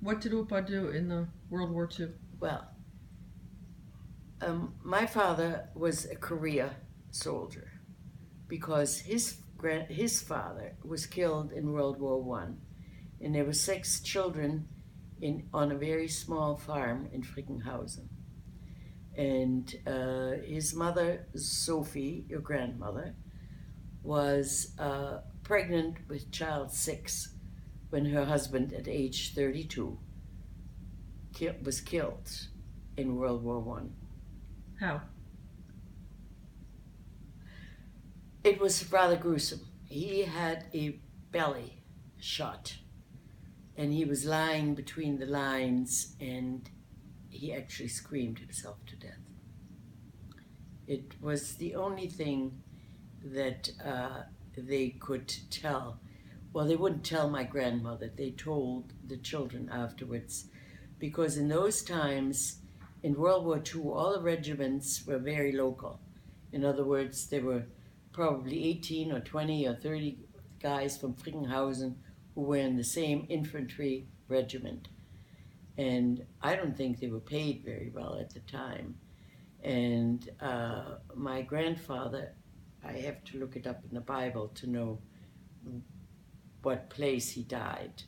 What did Opa do in the World War II? Well, my father was a Korea soldier because his father was killed in World War One, and there were 6 children on a very small farm in Frickenhausen. And his mother, Sophie, your grandmother, was pregnant with child 6 when her husband, at age 32, was killed in World War One. How? It was rather gruesome. He had a belly shot, and he was lying between the lines, and he actually screamed himself to death. It was the only thing that they could tell. Well, they wouldn't tell my grandmother. They told the children afterwards, because in those times, in World War II, all the regiments were very local. In other words, there were probably 18 or 20 or 30 guys from Frickenhausen who were in the same infantry regiment. And I don't think they were paid very well at the time. And my grandfather, I have to look it up in the Bible to know what place he died.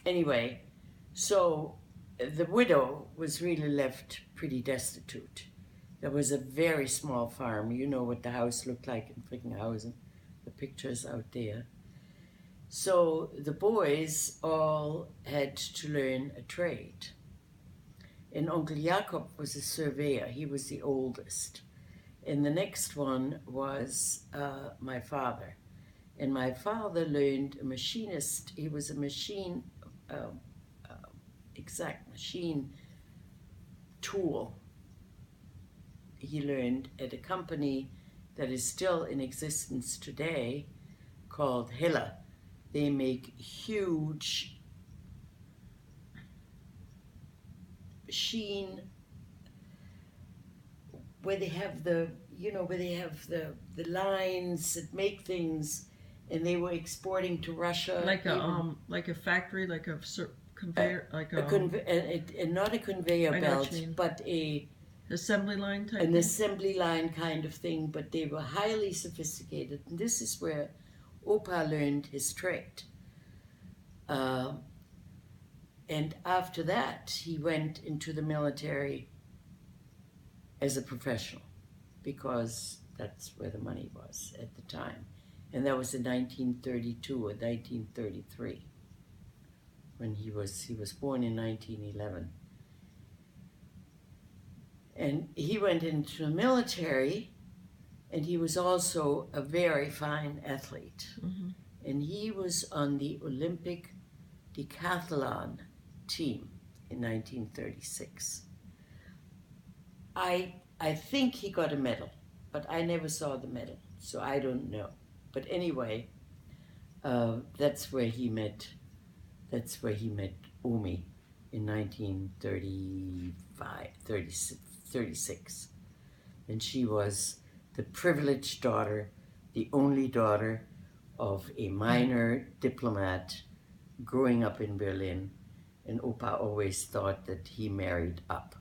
Anyway, so the widow was really left pretty destitute. There was a very small farm. You know what the house looked like in Frickenhausen. The picture's out there. So the boys all had to learn a trade. And Uncle Jakob was a surveyor. He was the oldest. And the next one was my father. And my father learned a machinist. He was a machine tool. He learned at a company that is still in existence today called Hiller. They make huge machine where they have the lines that make things, and they were exporting to Russia. Like a factory, like a conveyor, not a conveyor belt, but a assembly line type. An assembly line kind of thing. But they were highly sophisticated, and this is where Opa learned his trade. And after that, he went into the military as a professional, because that's where the money was at the time. And that was in 1932 or 1933, when he was born in 1911. And he went into the military, and he was also a very fine athlete. Mm-hmm. And he was on the Olympic decathlon team in 1936. I think he got a medal, but I never saw the medal, so I don't know. But anyway, that's where he met Omi in 1936. And she was the privileged daughter, the only daughter of a minor diplomat growing up in Berlin. And Opa always thought that he married up.